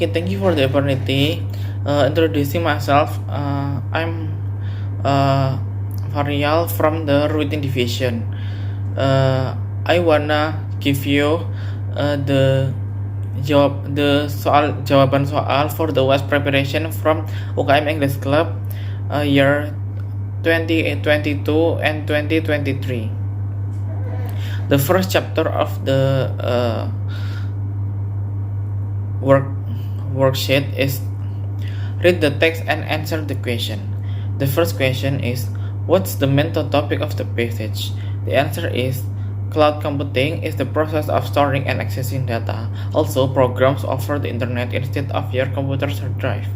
Okay, thank you for the opportunity. Introducing myself, I'm Varial from the routine division. I wanna give you the jawaban soal for the West preparation from UKM English Club year 2022 and 2023. The first chapter of the worksheet is read the text and answer the question. The first question is, what's the main topic of the passage? The answer is, cloud computing is the process of storing and accessing data, also programs over the internet instead of your computer's hard drive.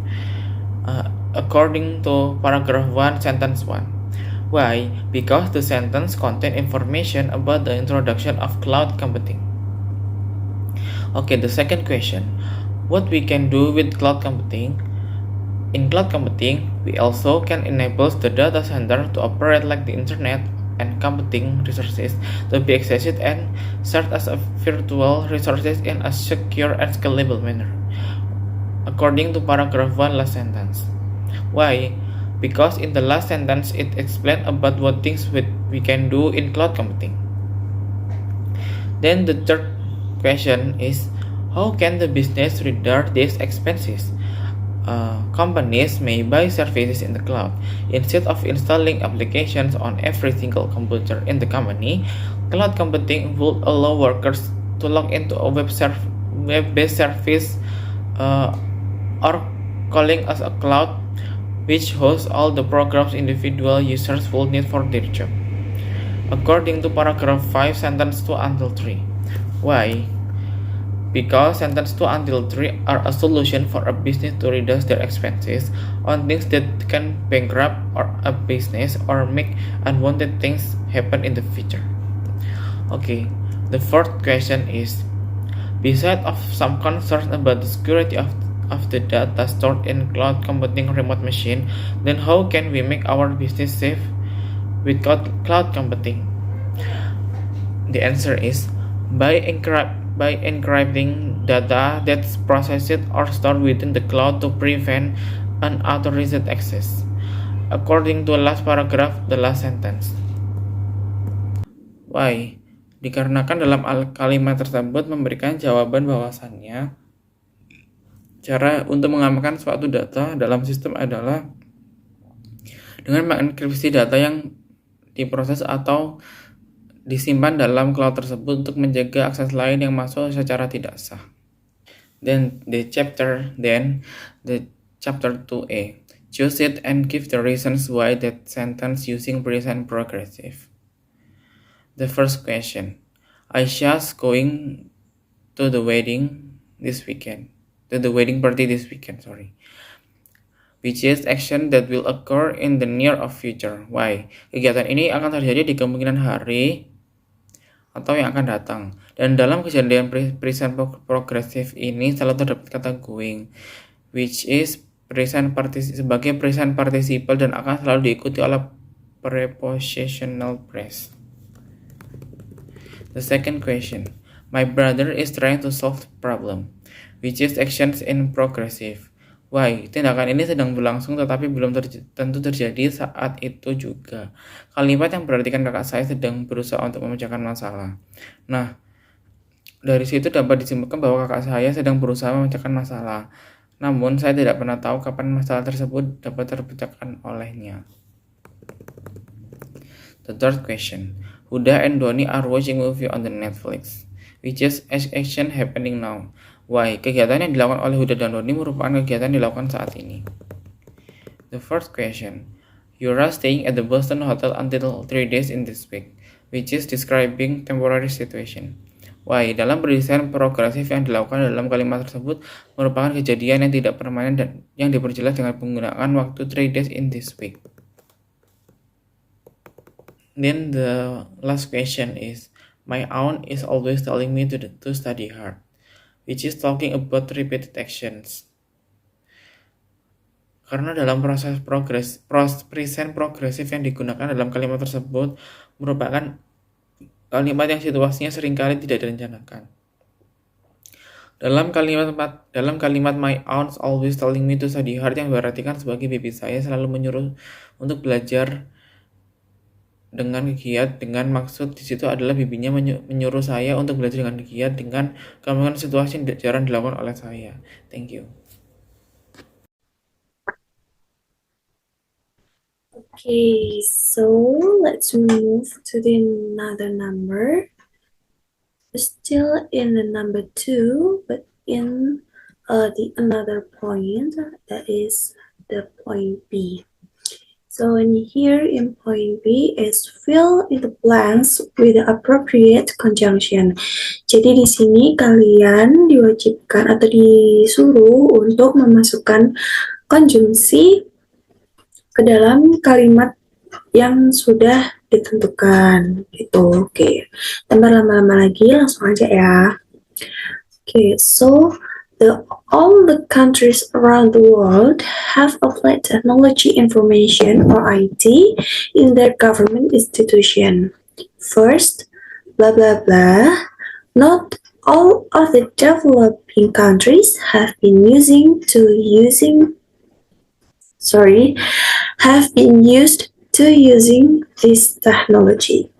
According to paragraph 1, sentence 1. Why? Because the sentence contains information about the introduction of cloud computing. Okay, the second question. What we can do with cloud computing? In cloud computing, we also can enable the data center to operate like the internet and computing resources to be accessed and served as a virtual resources in a secure and scalable manner. According to paragraph 1 last sentence. Why? Because in the last sentence it explains about what things we can do in cloud computing. Then the third question is, how can the business reduce these expenses? Companies may buy services in the cloud. Instead of installing applications on every single computer in the company, cloud computing would allow workers to log into a web-based service or calling as a cloud, which hosts all the programs individual users will need for their job. According to paragraph 5, sentence 2 until 3. Why? Because sentence 2 until 3 are a solution for a business to reduce their expenses on things that can bankrupt or a business or make unwanted things happen in the future. Okay, the fourth question is, besides of some concerns about the security of the data stored in cloud computing remote machine, then how can we make our business safe with cloud computing? The answer is by encrypting data that's processed or stored within the cloud to prevent unauthorized access. According to the last paragraph, the last sentence. Why? Dikarenakan dalam kalimat tersebut memberikan jawaban bahwasannya cara untuk mengamankan suatu data dalam sistem adalah dengan mengenkripsi data yang diproses atau disimpan dalam cloud tersebut untuk menjaga akses lain yang masuk secara tidak sah. Then the chapter 2A. Choose it and give the reasons why that sentence using present progressive. The first question. Aisha's going to the wedding party this weekend, which is action that will occur in the near of future. Why? Kegiatan ini akan terjadi di kemungkinan hari atau yang akan datang. Dan dalam kejadian present progressive ini selalu terdapat kata going, which is sebagai present participle dan akan selalu diikuti oleh prepositional phrase. The second question. My brother is trying to solve the problem, which is actions in progressive. Why? Tindakan ini sedang berlangsung tetapi belum tentu terjadi saat itu juga. Kalimat yang berartikan kakak saya sedang berusaha untuk memecahkan masalah. Nah, dari situ dapat disimpulkan bahwa kakak saya sedang berusaha memecahkan masalah. Namun, saya tidak pernah tahu kapan masalah tersebut dapat terpecahkan olehnya. The third question. Huda and Doni are watching movie on the Netflix, which is action happening now. Why? Kegiatan yang dilakukan oleh Huda dan Doni merupakan kegiatan yang dilakukan saat ini. The first question. You are staying at the Boston Hotel until 3 days in this week, which is describing temporary situation. Why? Dalam pendesain progresif yang dilakukan dalam kalimat tersebut merupakan kejadian yang tidak permanen dan yang diperjelas dengan penggunaan waktu 3 days in this week. Then the last question is, my aunt is always telling me to study hard, which is talking about repeated actions. Karena dalam proses present progresif yang digunakan dalam kalimat tersebut merupakan kalimat yang situasinya seringkali tidak direncanakan. Dalam kalimat my aunt's always telling me to study hard yang berartikan sebagai bibi saya selalu menyuruh untuk belajar dengan giat, dengan maksud di situ adalah bibinya menyuruh saya untuk belajar dengan giat dengan kemungkinan situasi yang jarang dilakukan oleh saya. Thank you. Okay, so let's move to the another number. Still in the number 2, but in the another point, that is the point B. So in here in point B is fill in the blanks with the appropriate conjunction. Jadi di sini kalian diwajibkan atau disuruh untuk memasukkan konjungsi ke dalam kalimat yang sudah ditentukan gitu. Oke, tanpa lama-lama lagi langsung aja ya. Oke, so all the countries around the world have applied technology information or IT in their government institution. First, blah blah blah. Not all of the developing countries have been used to using this technology.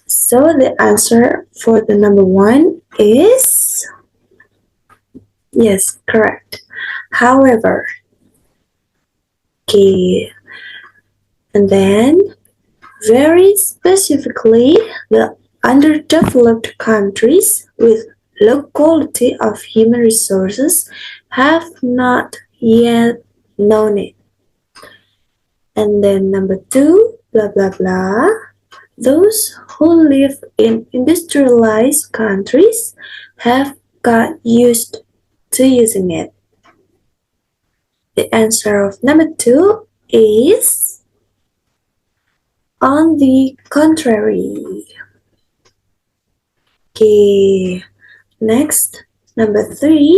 So the answer for the number 1 is yes, correct. However, okay, and then very specifically, the underdeveloped countries with low quality of human resources have not yet known it. And then number 2, blah blah blah. Those who live in industrialized countries have got used to using it. The answer of number 2 is on the contrary. Okay, next, number 3,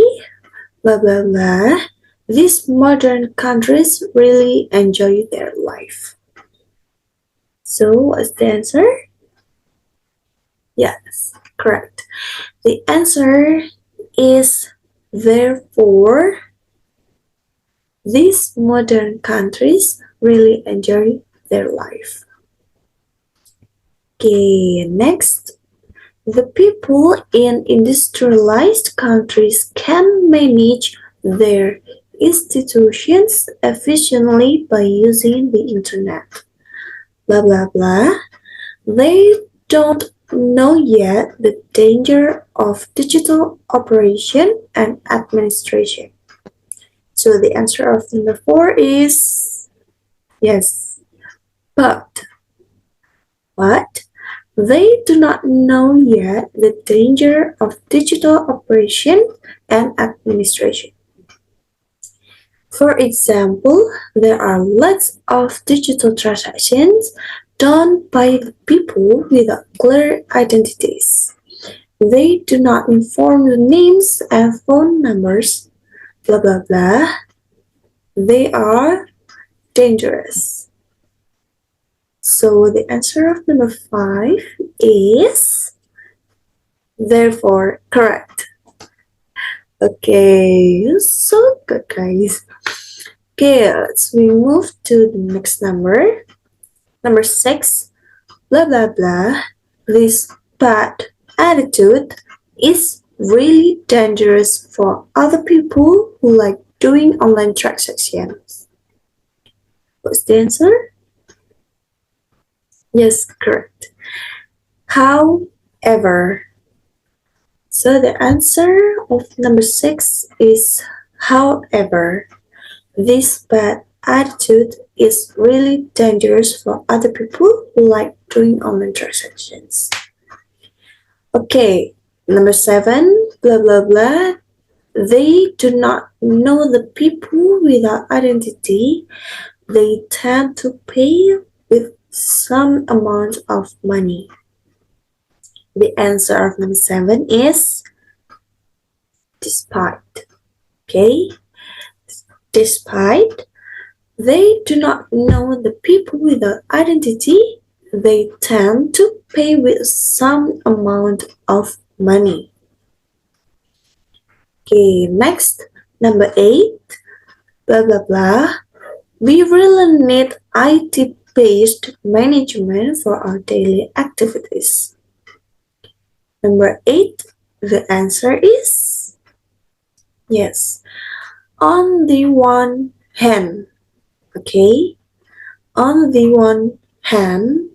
blah blah blah. These modern countries really enjoy their life. So, what's the answer? Yes, correct. The answer is therefore, these modern countries really enjoy their life. Okay, next. The people in industrialized countries can manage their institutions efficiently by using the internet. Blah blah blah. They don't know yet the danger of digital operation and administration. So the answer of number 4 is yes, but they do not know yet the danger of digital operation and administration. For example, there are lots of digital transactions done by people without clear identities. They do not inform the names and phone numbers, blah blah blah. They are dangerous. So the answer of number 5 is therefore correct. Okay, so good guys. Okay, let's move to the next number. Number 6, blah blah blah. This bad attitude is really dangerous for other people who like doing online transactions. What's the answer? Yes, correct. However, so the answer of number 6 is however. This bad attitude is really dangerous for other people who like doing online transactions. Okay, number 7, blah blah blah. They do not know the people without identity. They tend to pay with some amount of money. The answer of number 7 is despite. Okay, despite they do not know the people without identity, they tend to pay with some amount of money. Okay, next, number 8, blah blah blah. We really need IT-based management for our daily activities. Number 8, the answer is yes. On the one hand, okay, on the one hand,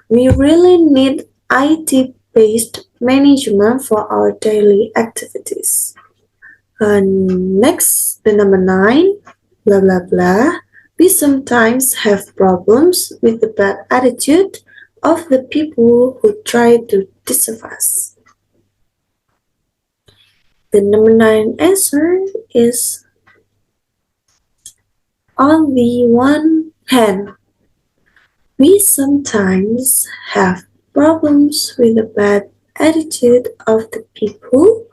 we really need IT-based management for our daily activities. Next, the number 9, blah blah blah. We sometimes have problems with the bad attitude of the people who try to deceive us. The number 9 answer is on the one hand, we sometimes have problems with the bad attitude of the people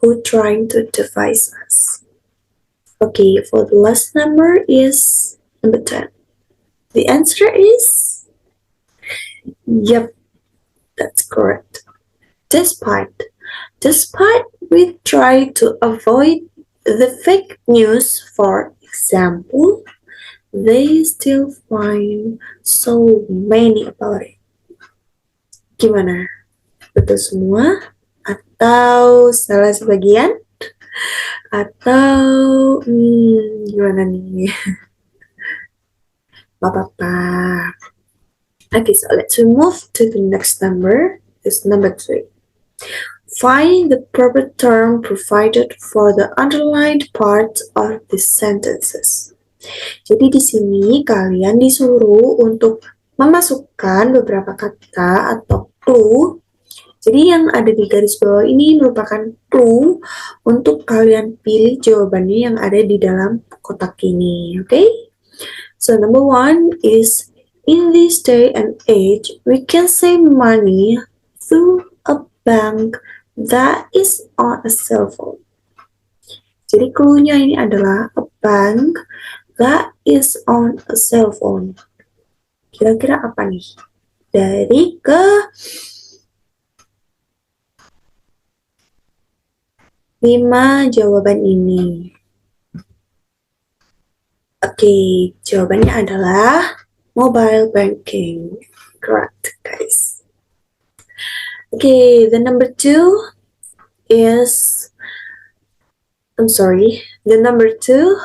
who trying to devise us. Okay, for the last number is number 10. The answer is yep, that's correct. Despite we try to avoid the fake news, for example, they still find so many about it. Gimana? Betul semua? Atau salah sebagian? Atau gimana nih? Gak apa-apa. Okay, so let's move to the next number. It's number 3. Find the proper term provided for the underlined part of the sentences. Jadi di sini kalian disuruh untuk memasukkan beberapa kata atau clue. Jadi yang ada di garis bawah ini merupakan clue untuk kalian pilih jawabannya yang ada di dalam kotak ini. Okay? So number 1 is, in this day and age, we can save money through a bank that is on a cell phone. Jadi clue-nya ini adalah a bank that is on a cell phone. Kira-kira apa nih? Dari ke 5 jawaban ini. Oke, jawabannya adalah mobile banking. Correct, guys. Okay, the number 2 is, the number 2,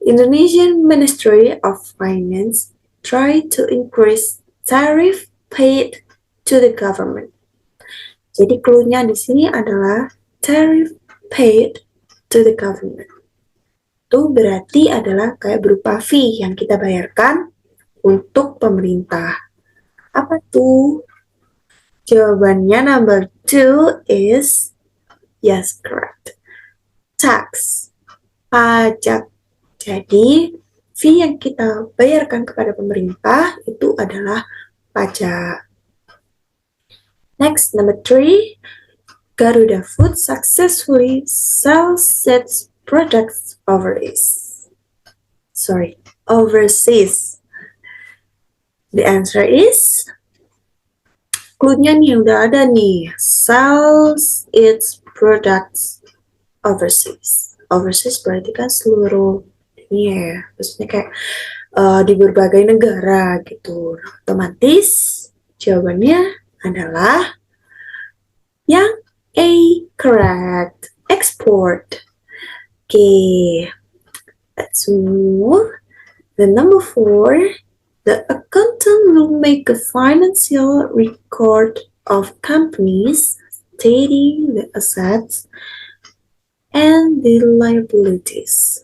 Indonesian Ministry of Finance tried to increase tariff paid to the government. Jadi clue-nya di sini adalah tariff paid to the government. Itu berarti adalah kayak berupa fee yang kita bayarkan untuk pemerintah. Apa tuh? Jawabannya number 2 is yes, correct. Tax, pajak. Jadi, fee yang kita bayarkan kepada pemerintah itu adalah pajak. Next, number 3, Garuda Food successfully sells its products overseas. The answer is, clue-nya nih udah ada nih, sells its products overseas. Overseas berarti kan seluruh dunia ya, maksudnya kayak di berbagai negara gitu. Otomatis jawabannya adalah yang A, correct, export. Okay, let's move. The number 4, the accountant will make a financial record of companies stating the assets and the liabilities.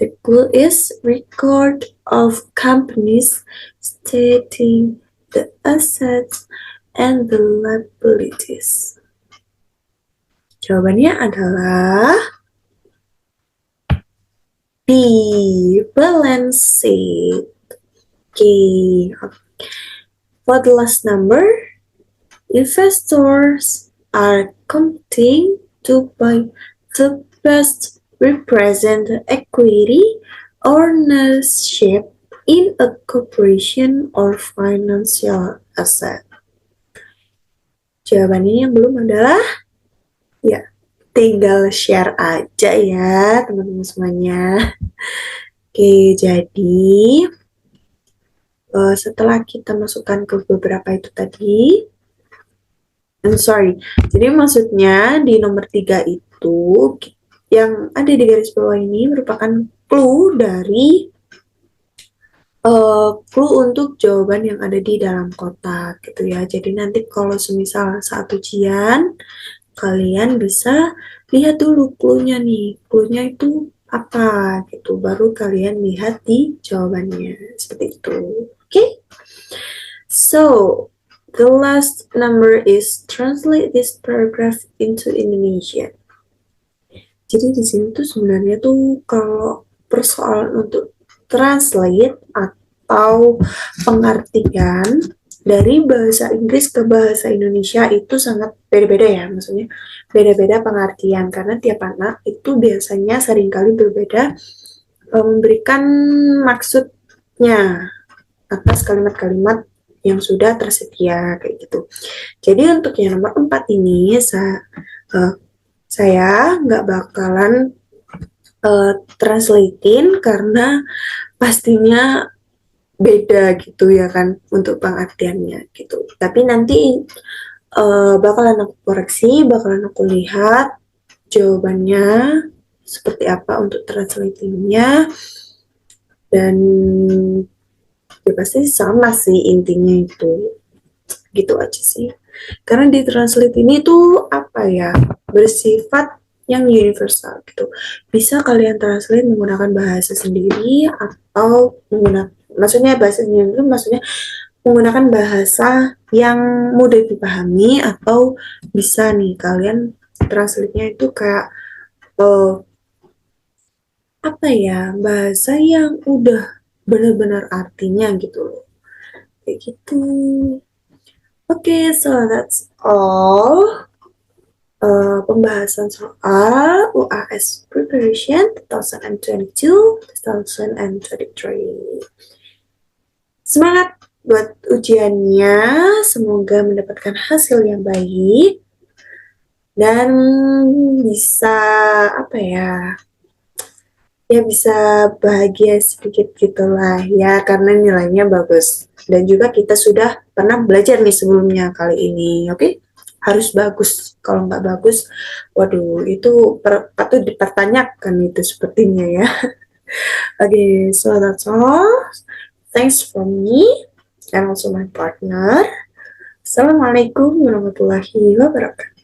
The clue is record of companies stating the assets and the liabilities. Jawabannya adalah B, balance sheet. Okay. For the last number, investors are competing to buy the best represent equity ownership in a corporation or financial asset. Jawabannya yang belum adalah ya, D, tinggal share aja ya teman-teman semuanya. Oke, jadi setelah kita masukkan ke beberapa itu tadi, jadi maksudnya di nomor 3 itu yang ada di garis bawah ini merupakan clue dari clue untuk jawaban yang ada di dalam kotak gitu ya. Jadi nanti kalau semisal saat ujian kalian bisa lihat dulu clue-nya nih. Clue-nya itu apa gitu. Baru kalian lihat di jawabannya. Seperti itu. Oke? So, the last number is translate this paragraph into Indonesian. Jadi di sini tuh sebenarnya tuh kalau persoalan untuk translate atau pengertian dari bahasa Inggris ke bahasa Indonesia itu sangat beda-beda ya, maksudnya beda-beda pengertian karena tiap anak itu biasanya seringkali berbeda memberikan maksudnya atas kalimat-kalimat yang sudah tersedia kayak gitu. Jadi untuk yang nomor 4 ini saya nggak bakalan translatein karena pastinya beda gitu ya kan untuk pengertiannya gitu. Tapi nanti bakalan aku koreksi, bakalan aku lihat jawabannya seperti apa untuk translatingnya dan ya pasti sama sih intinya itu gitu aja sih. Karena di translate ini tuh apa ya bersifat yang universal gitu. Bisa kalian translate menggunakan bahasa sendiri atau maksudnya bahasa sendiri itu maksudnya menggunakan bahasa yang mudah dipahami atau bisa nih kalian translate-nya itu kayak apa ya bahasa yang udah benar-benar artinya gitu loh. Kayak gitu. Okay, so that's all. Pembahasan soal UAS Preparation 2022-2023. Semangat buat ujiannya, semoga mendapatkan hasil yang baik dan bisa apa ya bisa bahagia sedikit gitulah ya karena nilainya bagus dan juga kita sudah pernah belajar nih sebelumnya kali ini, oke? Harus bagus, kalau nggak bagus waduh itu patut dipertanyakan itu sepertinya ya. Okay, so that's all. Thanks for me and also my partner. Assalamualaikum warahmatullahi wabarakatuh.